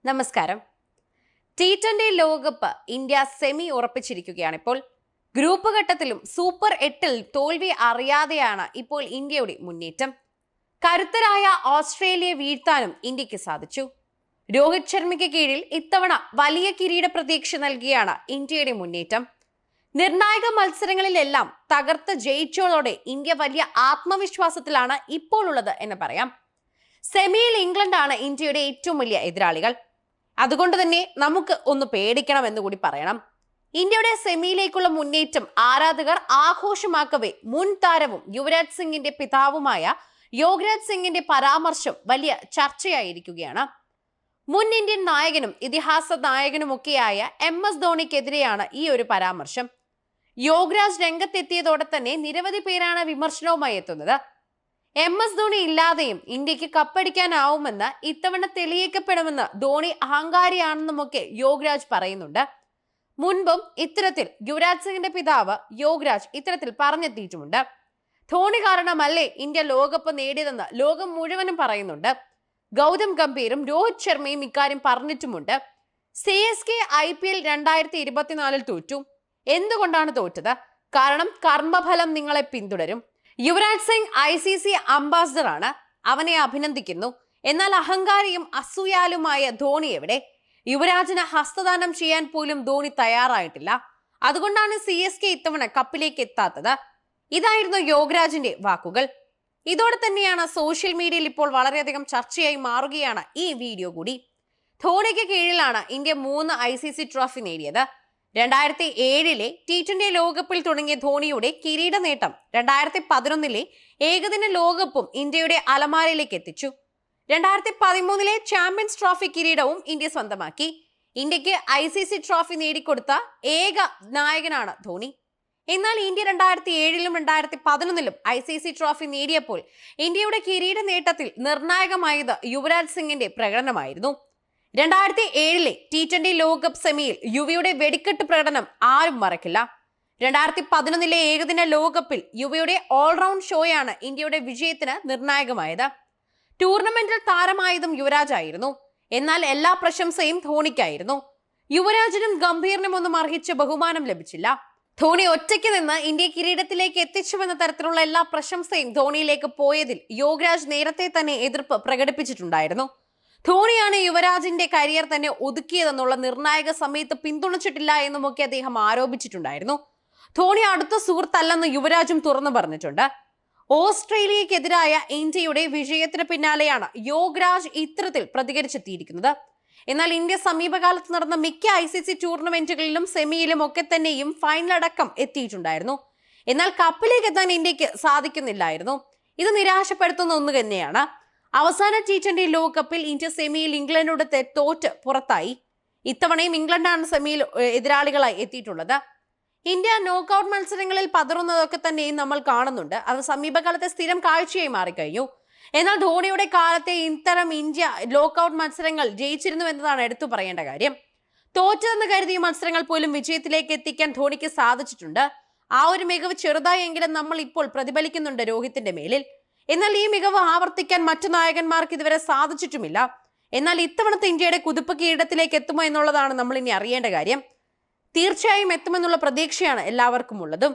നമസ്കാരം. T20 ലോകകപ്പ് India semi ഉറപ്പിച്ചിരിക്കുകയാണ്. ഇപ്പോൾ ഗ്രൂപ്പ് ഘട്ടത്തിലും സൂപ്പർ 8-ൽ തോൽവി അറിയാതെയാണ് ഇപ്പോൾ ഇന്ത്യയുടെ മുന്നേറ്റം. കരുത്തരായ ഓസ്ട്രേലിയയെ വീഴ്ത്താനും ഇന്ത്യക്ക് സാധിച്ചു. രോഹിത് ശർമ്മയ്ക്ക് കീഴിൽ ഇത്തവണ വലിയ കിരീട പ്രതീക്ഷ നൽകിയാണ് ഇന്ത്യയുടെ മുന്നേറ്റം. നിർണായക മത്സരങ്ങളിലെല്ലാം തകർത്ത് ജയിച്ചോളോടെ ഇന്ത്യ വലിയ ആത്മവിശ്വാസത്തിലാണ് ഇപ്പോൾ ഉള്ളത് എന്ന് പറയാം. സെമിയിൽ ഇംഗ്ലണ്ടാണ് ഇന്ത്യയുടെ ഏറ്റവും വലിയ എതിരാളികൾ. അതുകൊണ്ട് തന്നെ നമുക്ക് ഒന്ന് പേടിക്കണം എന്ന് കൂടി പറയണം. ഇന്ത്യയുടെ സെമിയിലേക്കുള്ള മുന്നേറ്റം ആരാധകർ ആഘോഷമാക്കവേ മുൻ താരവും യുവരാജ് സിംഗിന്റെ പിതാവുമായ യോഗരാജ് സിംഗിന്റെ പരാമർശം വലിയ ചർച്ചയായിരിക്കുകയാണ്. മുൻ ഇന്ത്യൻ നായകനും ഇതിഹാസ നായകനുമൊക്കെയായ MS ധോണിക്കെതിരെയാണ് ഈ ഒരു പരാമർശം. യോഗരാജ് രംഗത്തെത്തിയതോടെ തന്നെ നിരവധി പേരാണ് വിമർശനവുമായി എത്തുന്നത്. MS ധോണി ഇല്ലാതെയും ഇന്ത്യക്ക് കപ്പടിക്കാനാവുമെന്ന് ഇത്തവണ തെളിയിക്കപ്പെടുമെന്ന് ധോണി അഹങ്കാരിയാണെന്നുമൊക്കെ യോഗരാജ് പറയുന്നുണ്ട്. മുൻപും ഇത്തരത്തിൽ യുവരാജ് സിംഗിന്റെ പിതാവ് യോഗരാജ് ഇത്തരത്തിൽ പറഞ്ഞെത്തിയിട്ടുമുണ്ട്. ധോണി കാരണമല്ലേ ഇന്ത്യ ലോകകപ്പ് നേടിയതെന്ന് ലോകം മുഴുവനും പറയുന്നുണ്ട്. ഗൗതം ഗംഭീറും രോഹിത് ശർമ്മയും ഇക്കാര്യം പറഞ്ഞിട്ടുമുണ്ട്. CSK IPL 2024 തോറ്റു. എന്തുകൊണ്ടാണ് തോറ്റത്? കാരണം കർമ്മഫലം നിങ്ങളെ പിന്തുടരും. യുവരാജ് സിംഗ് ICC അംബാസിഡർ ആണ്, അവനെ അഭിനന്ദിക്കുന്നു. എന്നാൽ അഹങ്കാരിയും അസൂയാലുമായ ധോണി എവിടെ? യുവരാജിന് ഹസ്തദാനം ചെയ്യാൻ പോലും ധോണി തയ്യാറായിട്ടില്ല. അതുകൊണ്ടാണ് CSK ഇത്തവണ കപ്പിലേക്ക് എത്താത്തത്. ഇതായിരുന്നു യോഗരാജിന്റെ വാക്കുകൾ. ഇതോടെ തന്നെയാണ് സോഷ്യൽ മീഡിയയിൽ ഇപ്പോൾ വളരെയധികം ചർച്ചയായി മാറുകയാണ് ഈ വീഡിയോ കൂടി. ധോണിക്ക് കീഴിലാണ് ഇന്ത്യ 3 ICC ട്രോഫി നേടിയത്. 2007-ലെ T20 ലോകകപ്പിൽ തുടങ്ങിയ ധോണിയുടെ കിരീട നേട്ടം 2011-ലെ ഏകദിന ലോകകപ്പും ഇന്ത്യയുടെ അലമാരയിലേക്ക് എത്തിച്ചു. 2013-ലെ ചാമ്പ്യൻസ് ട്രോഫി കിരീടവും ഇന്ത്യ സ്വന്തമാക്കി. ഇന്ത്യക്ക് ICC ട്രോഫി നേടിക്കൊടുത്ത ഏക നായകനാണ് ധോണി. എന്നാൽ ഇന്ത്യ 2007-ലും 2011-ലും ICC ട്രോഫി നേടിയപ്പോൾ ഇന്ത്യയുടെ കിരീട നേട്ടത്തിൽ നിർണായകമായത് യുവരാജ് സിംഗിന്റെ പ്രകടനമായിരുന്നു. 2007-ലെ T20 ലോകകപ്പ് സെമിയിൽ യുവയുടെ വെടിക്കെട്ട് പ്രകടനം ആരും മറക്കില്ല. 2011-ലെ ഏകദിന ലോകകപ്പിൽ യുവയുടെ ഓൾറൗണ്ട് ഷോയാണ് ഇന്ത്യയുടെ വിജയത്തിന് നിർണായകമായത്. ടൂർണമെന്റിൽ താരമായതും യുവരാജ് ആയിരുന്നു. എന്നാൽ എല്ലാ പ്രശംസയും ധോണിക്കായിരുന്നു. യുവരാജിനും ഗംഭീറിനും ഒന്നും അർഹിച്ച ബഹുമാനം ലഭിച്ചില്ല. ധോണി ഒറ്റയ്ക്ക് നിന്ന് ഇന്ത്യ കിരീടത്തിലേക്ക് എത്തിച്ചുവെന്ന തരത്തിലുള്ള എല്ലാ പ്രശംസയും ധോണിയിലേക്ക് പോയതിൽ യോഗരാജ് നേരത്തെ തന്നെ എതിർപ്പ് പ്രകടിപ്പിച്ചിട്ടുണ്ടായിരുന്നു. ധോണിയാണ് യുവരാജിന്റെ കരിയർ തന്നെ ഒതുക്കിയതെന്നുള്ള നിർണായക സമയത്ത് പിന്തുണച്ചിട്ടില്ല എന്നുമൊക്കെ അദ്ദേഹം ആരോപിച്ചിട്ടുണ്ടായിരുന്നു. ധോണി അടുത്ത സുഹൃത്തല്ലെന്ന് യുവരാജും തുറന്നു പറഞ്ഞിട്ടുണ്ട്. ഓസ്ട്രേലിയക്കെതിരായ ഇന്ത്യയുടെ വിജയത്തിന് പിന്നാലെയാണ് യോഗരാജ് ഇത്തരത്തിൽ പ്രതികരിച്ചെത്തിയിരിക്കുന്നത്. എന്നാൽ ഇന്ത്യ സമീപകാലത്ത് നടന്ന മിക്ക ICC ടൂർണമെന്റുകളിലും സെമിയിലും ഒക്കെ തന്നെയും ഫൈനൽ അടക്കം എത്തിയിട്ടുണ്ടായിരുന്നു. എന്നാൽ കപ്പിലേക്ക് എത്താൻ ഇന്ത്യക്ക് സാധിക്കുന്നില്ലായിരുന്നു. ഇത് നിരാശപ്പെടുത്തുന്ന ഒന്ന് തന്നെയാണ്. അവസാന T20 ലോകകപ്പിൽ ഇന്ത്യ സെമിയിൽ ഇംഗ്ലണ്ടോട് തോറ്റ് പുറത്തായി. ഇത്തവണയും ഇംഗ്ലണ്ടാണ് സെമിയിൽ എതിരാളികളായി എത്തിയിട്ടുള്ളത്. ഇന്ത്യ നോക്കൌട്ട് മത്സരങ്ങളിൽ പതറുന്നതൊക്കെ തന്നെയും നമ്മൾ കാണുന്നുണ്ട്. അത് സമീപകാലത്തെ സ്ഥിരം കാഴ്ചയായി മാറിക്കഴിഞ്ഞു. എന്നാൽ ധോണിയുടെ കാലത്തെ ഇത്തരം ഇന്ത്യ ലോക്കൌട്ട് മത്സരങ്ങൾ ജയിച്ചിരുന്നു എന്നതാണ് എടുത്തു പറയേണ്ട കാര്യം. തോറ്റതെന്ന് കരുതിയ മത്സരങ്ങൾ പോലും വിജയത്തിലേക്ക് എത്തിക്കാൻ ധോണിക്ക് സാധിച്ചിട്ടുണ്ട്. ആ ഒരു മികവ് ചെറുതായെങ്കിലും നമ്മൾ ഇപ്പോൾ പ്രതിഫലിക്കുന്നുണ്ട് രോഹിത്തിന്റെ മേലിൽ. എന്നാൽ ഈ മികവ് ആവർത്തിക്കാൻ മറ്റു നായകന്മാർക്ക് ഇതുവരെ സാധിച്ചിട്ടുമില്ല. എന്നാൽ ഇത്തവണത്തെ ഇന്ത്യയുടെ കുതിപ്പ് കിരീടത്തിലേക്ക് എത്തുമോ എന്നുള്ളതാണ് നമ്മൾ ഇനി അറിയേണ്ട കാര്യം. തീർച്ചയായും എത്തുമെന്നുള്ള പ്രതീക്ഷയാണ് എല്ലാവർക്കും ഉള്ളതും.